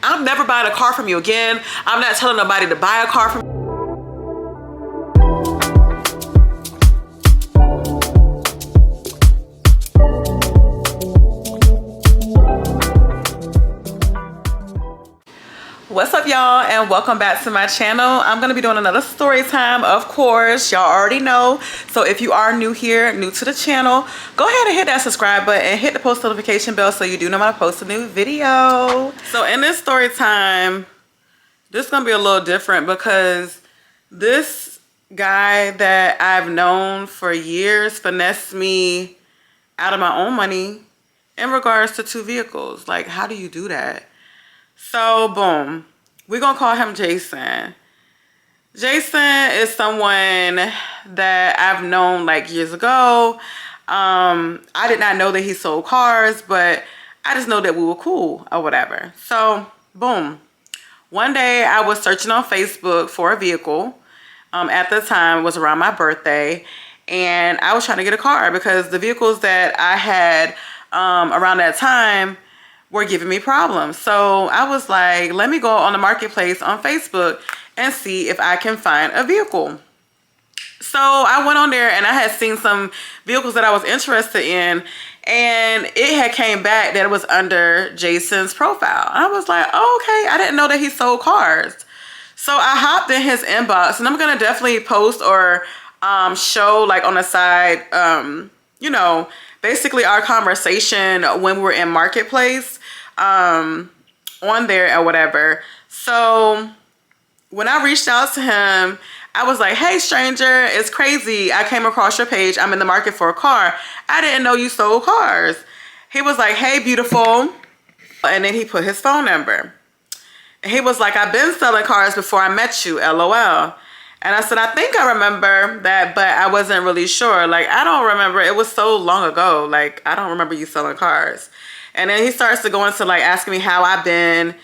I'm never buying a car from you again. I'm not telling nobody to buy a car from you. What's up, y'all, and welcome back to my channel. I'm gonna be doing another story time, of course. Y'all already know. So if you are new here, new to the channel, go ahead and hit that subscribe button and hit the post notification bell so you do know when I post a new video. So in this story time, this is gonna be a little different because this guy that I've known for years finessed me out of my own money in regards to 2 vehicles. Like, how do you do that? So, boom. We're going to call him Jason. Jason is someone that I've known like years ago. I did not know that he sold cars, but I just know that we were cool or whatever. So, boom. One day I was searching on Facebook for a vehicle. At the time, it was around my birthday. And I was trying to get a car because the vehicles that I had around that time were giving me problems. So I was like, let me go on the marketplace on Facebook and see if I can find a vehicle. So I went on there and I had seen some vehicles that I was interested in, and it had came back that it was under Jason's profile. I was like, oh, okay, I didn't know that he sold cars. So I hopped in his inbox, and I'm gonna definitely post or show like on the side, you know, basically our conversation when we were in marketplace on there or whatever. So when I reached out to him, I was like, hey stranger, it's crazy, I came across your page, I'm in the market for a car, I didn't know you sold cars. He was like, hey beautiful, and then he put his phone number. And he was like, I've been selling cars before I met you, LOL. And I said, I think I remember that, but I wasn't really sure. Like, I don't remember. It was so long ago. Like, I don't remember you selling cars. And then he starts to go into, like, asking me how I've been,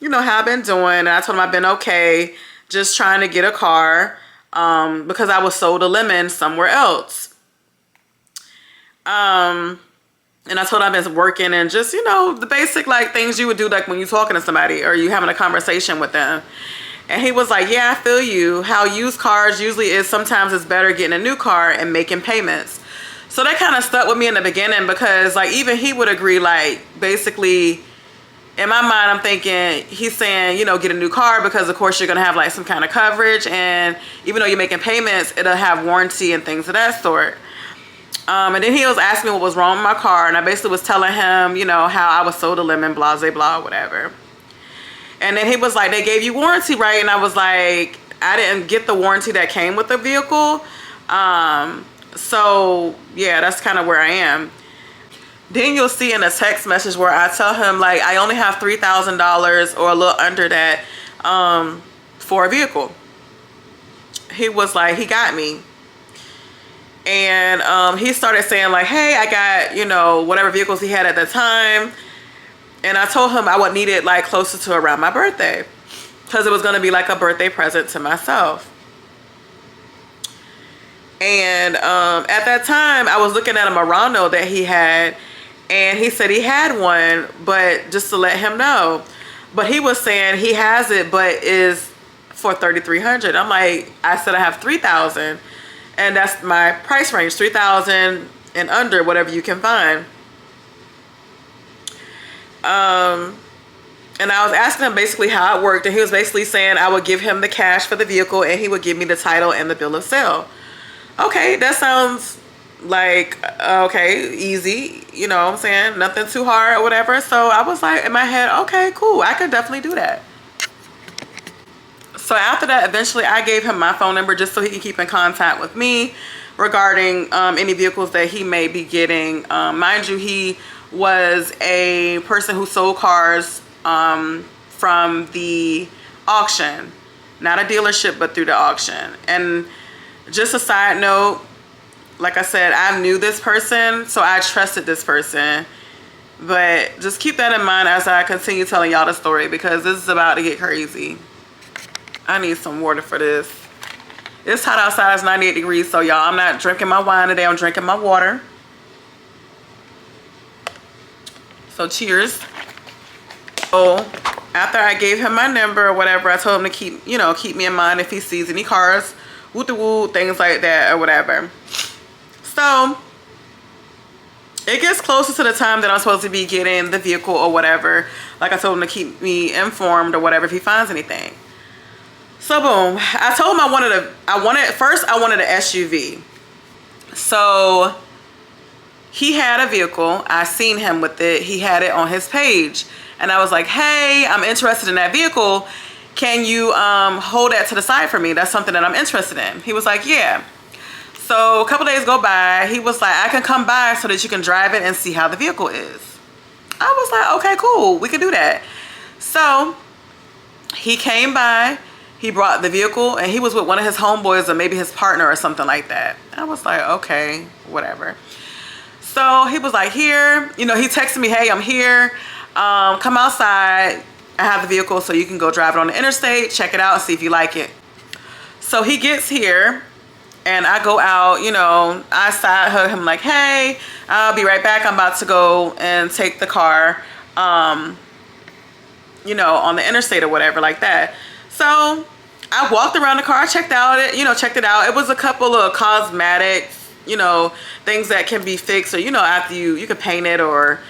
you know, how I've been doing. And I told him I've been okay, just trying to get a car because I was sold a lemon somewhere else. And I told him I've been working and just, you know, the basic, like, things you would do, like, when you're talking to somebody or you having a conversation with them. And he was like, yeah, I feel you. How used cars usually is, sometimes it's better getting a new car and making payments. So that kind of stuck with me in the beginning because, like, even he would agree, like, basically, in my mind, I'm thinking he's saying, you know, get a new car because, of course, you're going to have, like, some kind of coverage. And even though you're making payments, it'll have warranty and things of that sort. And then he was asking me what was wrong with my car. And I basically was telling him, you know, how I was sold a lemon, blah, blah, blah, whatever. And then he was like, they gave you warranty, right? And I was like, I didn't get the warranty that came with the vehicle. So, yeah, that's kind of where I am. Then you'll see in a text message where I tell him, like, I only have $3,000 or a little under that for a vehicle. He was like, he got me. And he started saying, like, hey, I got, you know, whatever vehicles he had at the time. And I told him I would need it like closer to around my birthday because it was going to be like a birthday present to myself. And at that time, I was looking at a Murano that he had, and he said he had one, but just to let him know. But he was saying he has it, but is for $3,300. I'm like, I said I have $3,000, and that's my price range, $3,000 and under, whatever you can find. And I was asking him basically how it worked, and he was basically saying I would give him the cash for the vehicle and he would give me the title and the bill of sale. Okay, that sounds like, okay, easy, you know what I'm saying? Nothing too hard or whatever. So I was like, in my head, okay, cool, I could definitely do that. So after that, eventually I gave him my phone number just so he can keep in contact with me regarding any vehicles that he may be getting. Mind you, he was a person who sold cars from the auction, not a dealership, but through the auction. And just a side note, like I said, I knew this person, so I trusted this person. But just keep that in mind as I continue telling y'all the story, because this is about to get crazy. I need some water for this. It's hot outside, it's 98 degrees, so y'all, I'm not drinking my wine today, I'm drinking my water. So cheers. So after I gave him my number or whatever, I told him to keep me in mind if he sees any cars, woo-de-woo, things like that or whatever. So it gets closer to the time that I'm supposed to be getting the vehicle or whatever. Like I told him to keep me informed or whatever if he finds anything. So boom, I told him I wanted an SUV. So he had a vehicle. I seen him with it. He had it on his page. And I was like, hey, I'm interested in that vehicle. Can you hold that to the side for me? That's something that I'm interested in. He was like, yeah. So a couple days go by. He was like, I can come by so that you can drive it and see how the vehicle is. I was like, okay, cool. We can do that. So he came by. He brought the vehicle and he was with one of his homeboys or maybe his partner or something like that. I was like, okay, whatever. So he was like, here, he texted me, hey, I'm here. Come outside. I have the vehicle so you can go drive it on the interstate, check it out and see if you like it. So he gets here and I go out, I side hug him like, hey, I'll be right back. I'm about to go and take the car, on the interstate or whatever like that. So I walked around the car, checked it out. It was a couple of cosmetic, things that can be fixed or, after you can paint it or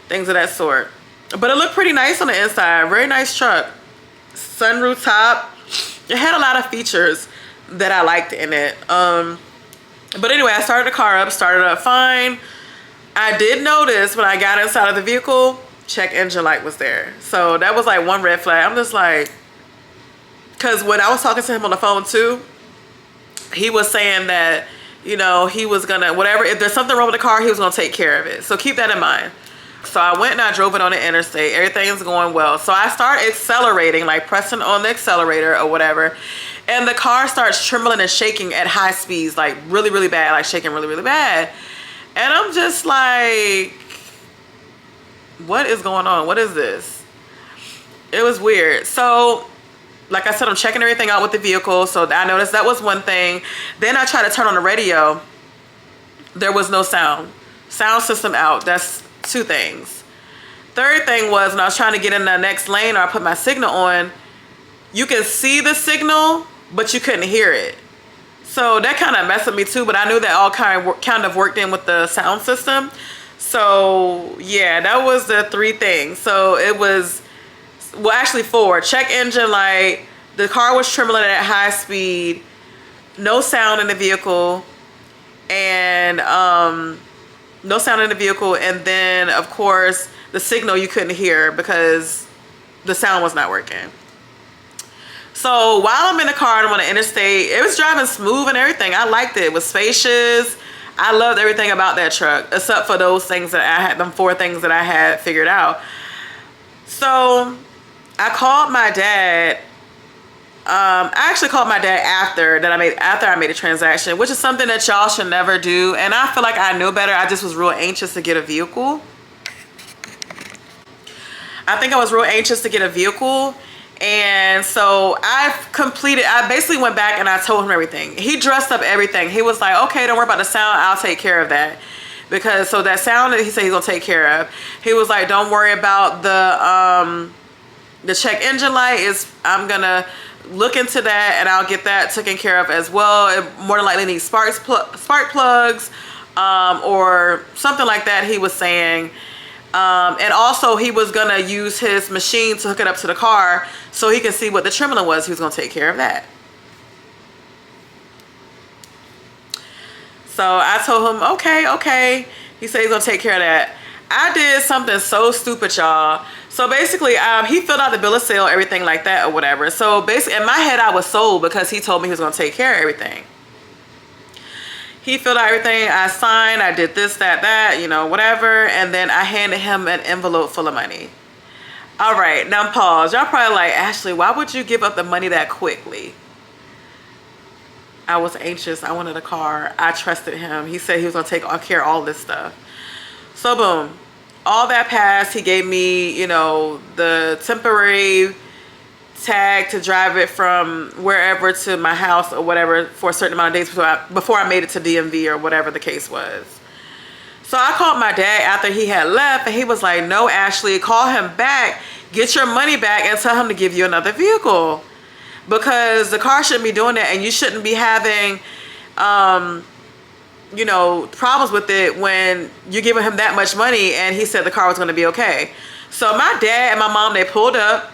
things of that sort. But it looked pretty nice on the inside. Very nice truck. Sunroof top. It had a lot of features that I liked in it. But anyway, I started up fine. I did notice when I got inside of the vehicle, check engine light was there. So that was like one red flag. I'm just like, because when I was talking to him on the phone too, he was saying that, he was gonna, whatever, if there's something wrong with the car, he was gonna take care of it. So keep that in mind. So I went and I drove it on the interstate. Everything's going well. So I start accelerating, like pressing on the accelerator or whatever. And the car starts trembling and shaking at high speeds, like really, really bad, like shaking really, really bad. And I'm just like, what is going on? What is this? It was weird. So like I said, I'm checking everything out with the vehicle. So I noticed that was one thing. Then I tried to turn on the radio. There was no sound. Sound system out. That's two things. Third thing was when I was trying to get in the next lane or I put my signal on, you can see the signal, but you couldn't hear it. So that kind of messed with me too, but I knew that all kind of worked in with the sound system. So yeah, that was the three things. So it was, well, actually four. Check engine light, the car was trembling at high speed, no sound in the vehicle, and and then of course the signal you couldn't hear because the sound was not working. So while I'm in the car and I'm on the interstate, it was driving smooth and everything. I liked it. It was spacious. I loved everything about that truck except for those things that I had, them four things that I had figured out. So I called my dad. I actually called my dad after I made a transaction, which is something that y'all should never do. And I feel like I knew better. I just was real anxious to get a vehicle. I think I was real anxious to get a vehicle. And so I basically went back and I told him everything. He dressed up everything. He was like, okay, don't worry about the sound. I'll take care of that. Because so that sound that he said he's gonna take care of. He was like, don't worry about the check engine light. I'm gonna look into that and I'll get that taken care of as well. It more than likely needs spark plugs or something like that, he was saying. And also he was gonna use his machine to hook it up to the car so he can see what the trembling was. He was gonna take care of that. So I told him, okay. He said he's gonna take care of that. I did something so stupid, y'all. So basically, he filled out the bill of sale, everything like that or whatever. So basically, in my head, I was sold because he told me he was gonna take care of everything. He filled out everything, I signed, I did this, that, whatever. And then I handed him an envelope full of money. All right, now pause. Y'all probably like, Ashley, why would you give up the money that quickly? I was anxious, I wanted a car. I trusted him. He said he was gonna take care of all this stuff. So boom, all that passed. He gave me, the temporary tag to drive it from wherever to my house or whatever for a certain amount of days before I made it to DMV or whatever the case was. So I called my dad after he had left and he was like, no, Ashley, call him back. get your money back and tell him to give you another vehicle, because the car shouldn't be doing that, and you shouldn't be having you know, problems with it when you're giving him that much money and he said the car was going to be okay. So my dad and my mom, they pulled up.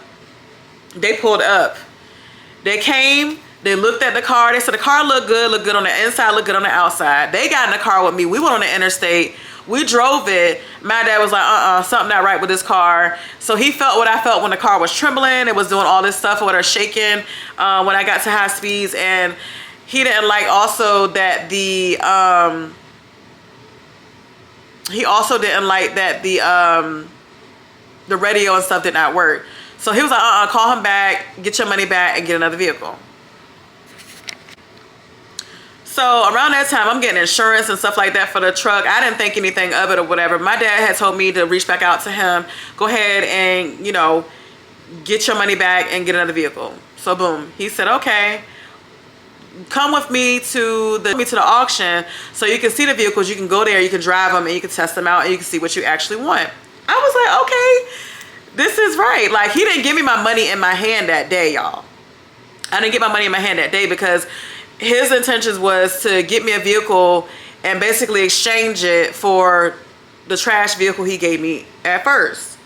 They came, they looked at the car. They said the car looked good on the inside, looked good on the outside. They got in the car with me. We went on the interstate. We drove it. My dad was like, something not right with this car. So he felt what I felt when the car was trembling. It was doing all this stuff with her shaking when I got to high speeds. And he didn't like also that the the radio and stuff did not work. So he was like, call him back, get your money back, and get another vehicle. So around that time, I'm getting insurance and stuff like that for the truck. I didn't think anything of it or whatever. My dad had told me to reach back out to him, go ahead and, you know, get your money back and get another vehicle. So boom, he said, okay, come with me to the auction so you can see the vehicles. You can go there, you can drive them, and you can test them out, and you can see what you actually want. I was like, okay, this is right. Like, he didn't give me my money in my hand that day, y'all. I didn't get my money in my hand that day because his intentions was to get me a vehicle and basically exchange it for the trash vehicle he gave me at first.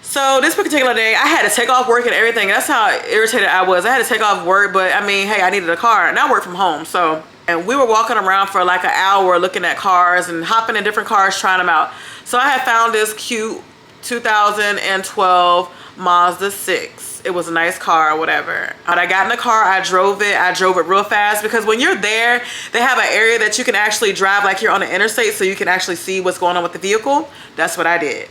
So this particular day, I had to take off work and everything. That's how irritated I was. I had to take off work, but I mean, hey, I needed a car, and I work from home. So, and we were walking around for like an hour looking at cars and hopping in different cars, trying them out. So I had found this cute 2012 Mazda 6. It was a nice car or whatever. When I got in the car, I drove it real fast, because when you're there, they have an area that you can actually drive like you're on the interstate, so you can actually see what's going on with the vehicle. That's what I did.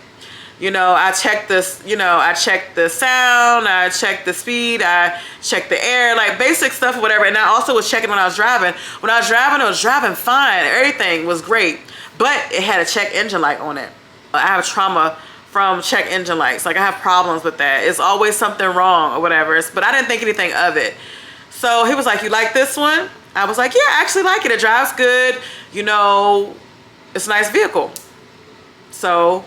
You know, I checked this, you know, I checked the sound, I checked the speed, I checked the air, like basic stuff or whatever. And I also was checking when I was driving. When I was driving, it was driving fine. Everything was great, but it had a check engine light on it. I have trauma from check engine lights. Like, I have problems with that. It's always something wrong or whatever. But I didn't think anything of it. So he was like, you like this one? I was like, yeah, I actually like it. It drives good. You know, it's a nice vehicle. So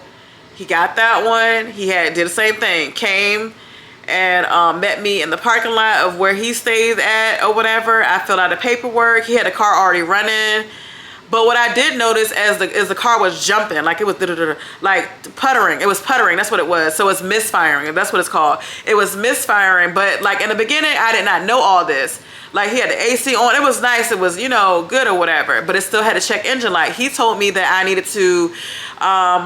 he got that one. He did the same thing. Came and met me in the parking lot of where he stays at or whatever. I filled out the paperwork. He had the car already running. But what I did notice as the car was jumping, like it was like puttering. It was puttering. That's what it was. So it's misfiring. That's what it's called. It was misfiring. But like in the beginning, I did not know all this. Like, he had the AC on. It was nice. It was, you know, good or whatever. But it still had a check engine light. He told me that I needed to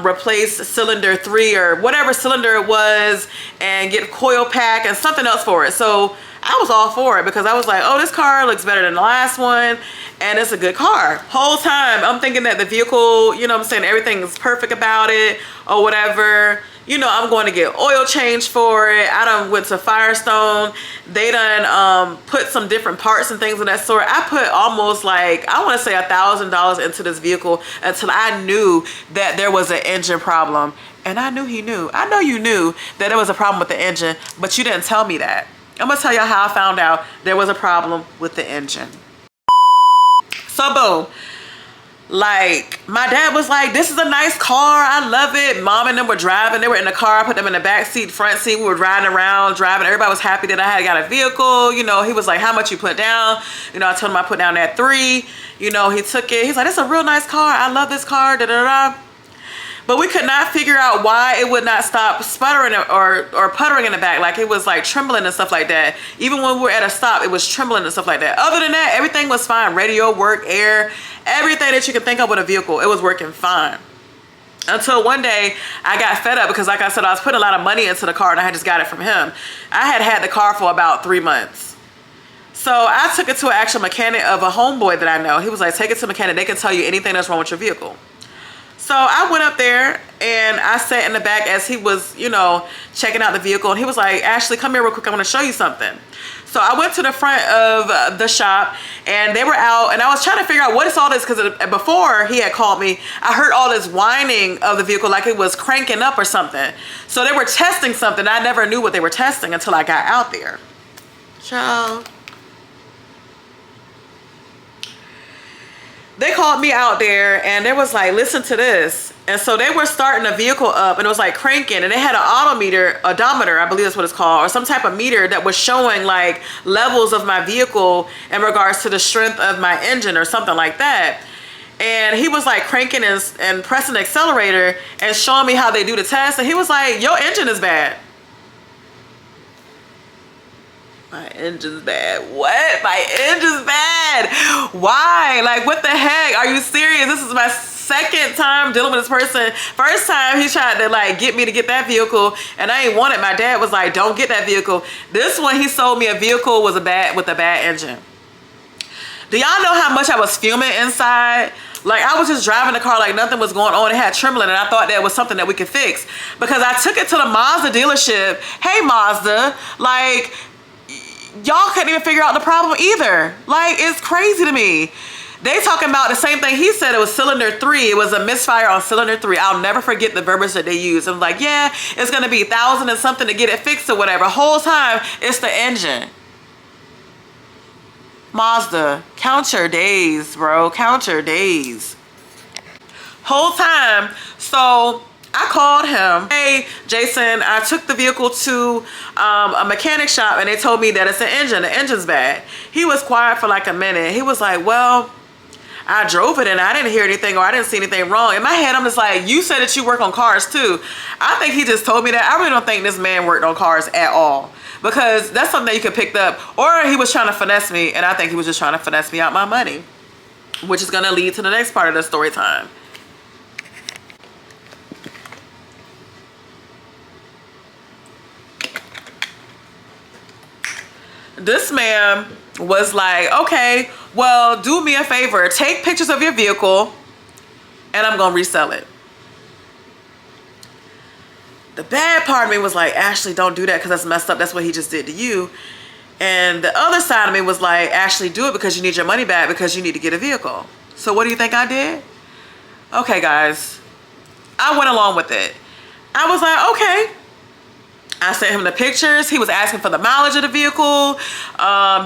replace cylinder 3 or whatever cylinder it was and get coil pack and something else for it. So I was all for it, because I was like, oh, this car looks better than the last one, and it's a good car. Whole time I'm thinking that the vehicle, you know what I'm saying, everything is perfect about it or whatever. You know, I'm going to get oil change for it. I done went to Firestone. They done put some different parts and things of that sort. I put almost like, I want to say $1,000 into this vehicle until I knew that there was an engine problem. And I knew he knew. I know you knew that there was a problem with the engine, but you didn't tell me that. I'm gonna tell y'all how I found out there was a problem with the engine. So boom, like, my dad was like, this is a nice car, I love it. Mom and them were driving. They were in the car. I put them in the back seat, front seat. We were riding around, driving. Everybody was happy that I had got a vehicle. You know, he was like, how much you put down? You know, I told him I put down that 3. You know, he took it. He's like, it's a real nice car. I love this car, da da da. But we could not figure out why it would not stop sputtering or puttering in the back. Like, it was like trembling and stuff like that. Even when we were at a stop, it was trembling and stuff like that. Other than that, everything was fine. Radio work, air, everything that you can think of with a vehicle, it was working fine. Until one day I got fed up, because like I said, I was putting a lot of money into the car and I had just got it from him. I had had the car for about 3 months. So I took it to an actual mechanic of a homeboy that I know. He was like, take it to a mechanic. They can tell you anything that's wrong with your vehicle. So I went up there and I sat in the back as he was, you know, checking out the vehicle. And he was like, Ashley, come here real quick. I want to show you something. So I went to the front of the shop and they were out, and I was trying to figure out what is all this, because before he had called me, I heard all this whining of the vehicle like it was cranking up or something. So they were testing something. I never knew what they were testing until I got out there. Ciao. they called me out there and they was like, listen to this. And so they were starting a vehicle up and it was like cranking, and they had an odometer, I believe that's what it's called, or some type of meter that was showing like levels of my vehicle in regards to the strength of my engine or something like that. And he was like cranking and pressing the accelerator and showing me how they do the test. And he was like, your engine is bad. My engine's bad. What? My engine's bad. Why? Like, what the heck? Are you serious? This is my second time dealing with this person. First time he tried to like get me to get that vehicle and I ain't want it. My dad was like, don't get that vehicle. This one, he sold me a vehicle with a bad engine. Do y'all know how much I was fuming inside? Like, I was just driving the car like nothing was going on. It had trembling, and I thought that was something that we could fix. Because I took it to the Mazda dealership. Hey, Mazda, like, y'all couldn't even figure out the problem either. Like, it's crazy to me. They talking about the same thing. He said it was cylinder 3. It was a misfire on cylinder 3. I'll never forget the verbiage that they used. It was like, yeah, it's going to be 1,000 and something to get it fixed or whatever. Whole time, it's the engine. Mazda, count your days, bro. Count your days. Whole time. So I called him. Hey, Jason, I took the vehicle to a mechanic shop and they told me that it's an engine. The engine's bad. He was quiet for like a minute. He was like, well, I drove it and I didn't hear anything or I didn't see anything wrong. In my head, I'm just like, you said that you work on cars too. I think he just told me that. I really don't think this man worked on cars at all. Because that's something that you could pick up. Or he was trying to finesse me, and I think he was just trying to finesse me out my money. Which is going to lead to the next part of the story time. This man was like, okay, well, do me a favor. Take pictures of your vehicle, and I'm going to resell it. The bad part of me was like, Ashley, don't do that because that's messed up. That's what he just did to you. And the other side of me was like, Ashley, do it because you need your money back because you need to get a vehicle. So what do you think I did? Okay, guys. I went along with it. I was like, okay. I sent him the pictures. He was asking for the mileage of the vehicle.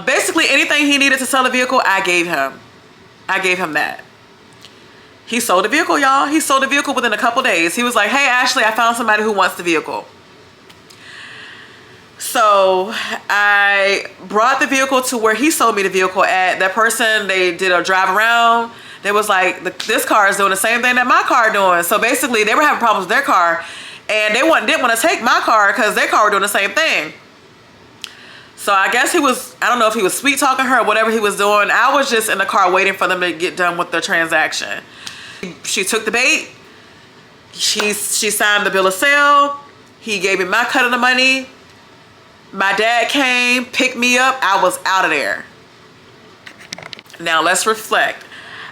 Basically, anything he needed to sell the vehicle, I gave him. I gave him that. He sold the vehicle, y'all. He sold the vehicle within a couple days. He was like, hey, Ashley, I found somebody who wants the vehicle. So I brought the vehicle to where he sold me the vehicle at. That person, they did a drive around. They was like, this car is doing the same thing that my car doing. So basically, they were having problems with their car. And they didn't want to take my car because their car were doing the same thing. So I guess he was, I don't know if he was sweet talking her or whatever he was doing. I was just in the car waiting for them to get done with the transaction. She took the bait. She signed the bill of sale. He gave me my cut of the money. My dad came, picked me up. I was out of there. Now let's reflect.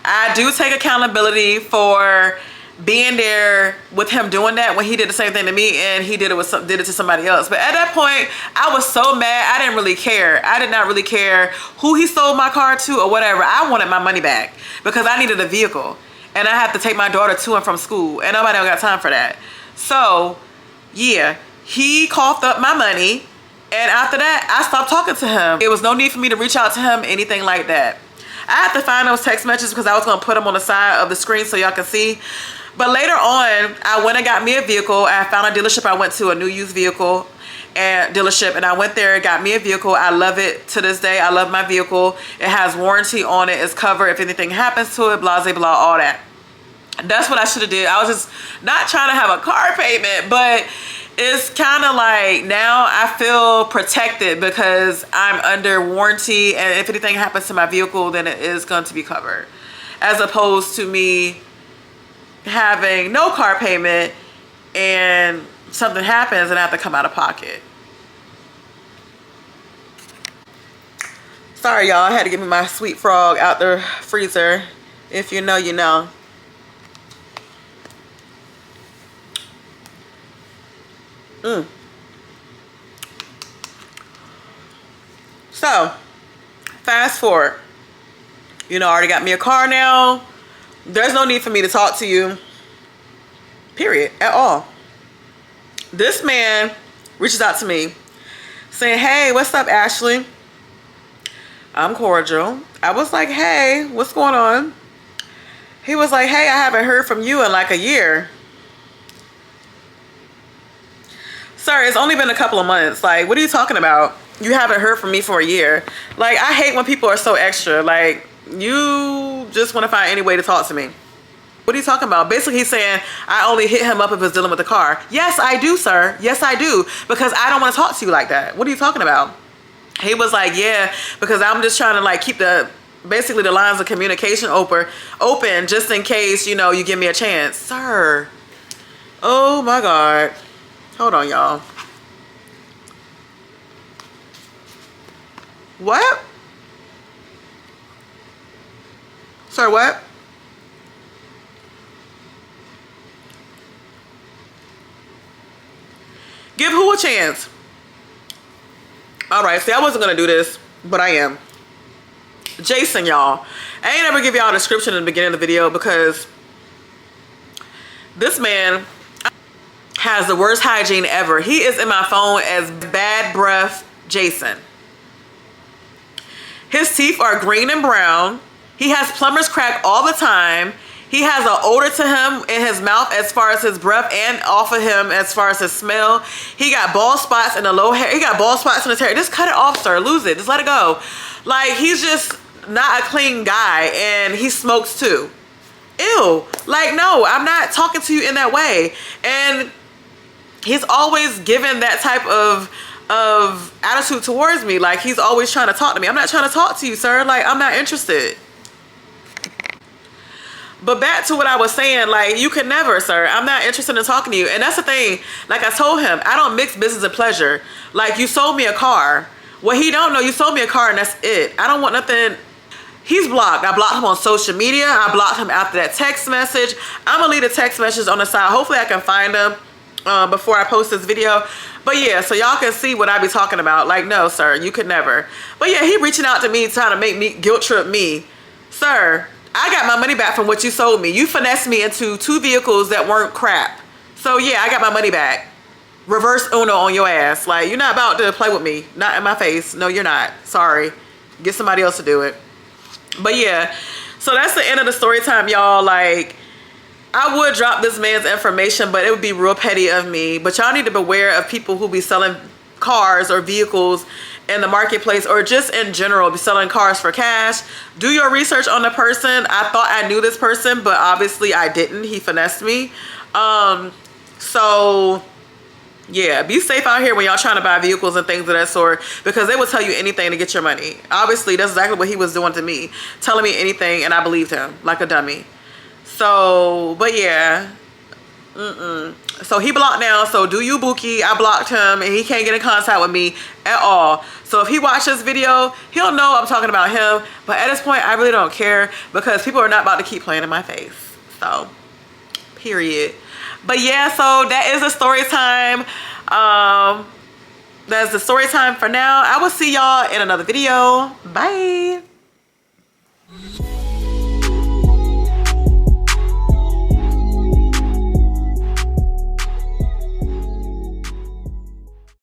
I do take accountability for being there with him doing that when he did the same thing to me and he did it to somebody else. But at that point, I was so mad. I didn't really care. I did not really care who he sold my car to or whatever. I wanted my money back because I needed a vehicle. And I have to take my daughter to and from school. And nobody got time for that. So, yeah. He coughed up my money. And after that, I stopped talking to him. There was no need for me to reach out to him, anything like that. I had to find those text messages because I was going to put them on the side of the screen so y'all can see. But later on, I went and got me a vehicle. I found a dealership. I went to a new used vehicle and dealership, and I went there and got me a vehicle. I love it to this day. I love my vehicle. It has warranty on it. It's covered if anything happens to it, blah, blah, blah, all that. That's what I should have did. I was just not trying to have a car payment, but it's kind of like now I feel protected because I'm under warranty, and if anything happens to my vehicle, then it is going to be covered. As opposed to me having no car payment and something happens and I have to come out of pocket. Sorry, y'all. I had to get me my sweet frog out the freezer. If you know, you know. So, fast forward. You know, I already got me a car now. There's no need for me to talk to you. Period. At all. This man reaches out to me saying, hey, what's up, Ashley? I'm cordial. I was like, hey, what's going on? He was like, hey, I haven't heard from you in like a year. Sir, it's only been a couple of months. Like, what are you talking about? You haven't heard from me for a year. Like, I hate when people are so extra. Like, you just want to find any way to talk to me. What are you talking about? Basically, he's saying, I only hit him up if it's dealing with the car. Yes, I do, sir. Yes, I do. Because I don't want to talk to you like that. What are you talking about? He was like, yeah, because I'm just trying to like keep basically the lines of communication open just in case, you know, you give me a chance. Sir. Oh my God. Hold on, y'all. What? Sir, what? Give who a chance? All right, see, I wasn't gonna do this, but I am. Jason, y'all. I ain't ever give y'all a description in the beginning of the video because this man has the worst hygiene ever. He is in my phone as bad breath Jason. His teeth are green and brown. He has plumber's crack all the time. He has an odor to him in his mouth as far as his breath and off of him as far as his smell. He got bald spots in the low hair. He got bald spots in his hair. Just cut it off, sir. Lose it. Just let it go. Like, he's just not a clean guy, and he smokes too. Ew. Like, no, I'm not talking to you in that way. And he's always given that type of attitude towards me. Like, he's always trying to talk to me. I'm not trying to talk to you, sir. Like, I'm not interested. But back to what I was saying, like, you could never, sir. I'm not interested in talking to you. And that's the thing. Like I told him, I don't mix business and pleasure. Like, you sold me a car. What he don't know, you sold me a car and that's it. I don't want nothing. He's blocked. I blocked him on social media. I blocked him after that text message. I'm gonna leave the text message on the side. Hopefully I can find him before I post this video. But yeah, so y'all can see what I be talking about. Like, no, sir, you could never. But yeah, he reaching out to me, trying to make me guilt trip me. Sir, I got my money back from what you sold me. You finessed me into 2 vehicles that weren't crap. So yeah, I got my money back. Reverse Uno on your ass. Like, you're not about to play with me. Not in my face. No, you're not. Sorry. Get somebody else to do it. But yeah, so that's the end of the story time, y'all. Like, I would drop this man's information, but it would be real petty of me. But y'all need to beware of people who be selling cars or vehicles in the marketplace, or just in general be selling cars for cash. Do your research on the person. I thought I knew this person, but obviously I didn't. He finessed me. So yeah, be safe out here when y'all trying to buy vehicles and things of that sort, because they will tell you anything to get your money. Obviously that's exactly what he was doing to me, telling me anything, and I believed him like a dummy. So, but yeah, so he blocked now. So do you, Bookie? I blocked him and he can't get in contact with me at all. So if he watched this video, he'll know I'm talking about him. But at this point, I really don't care, because people are not about to keep playing in my face. So, period. But yeah, so that is the story time. That's the story time for now. I will see y'all in another video. Bye.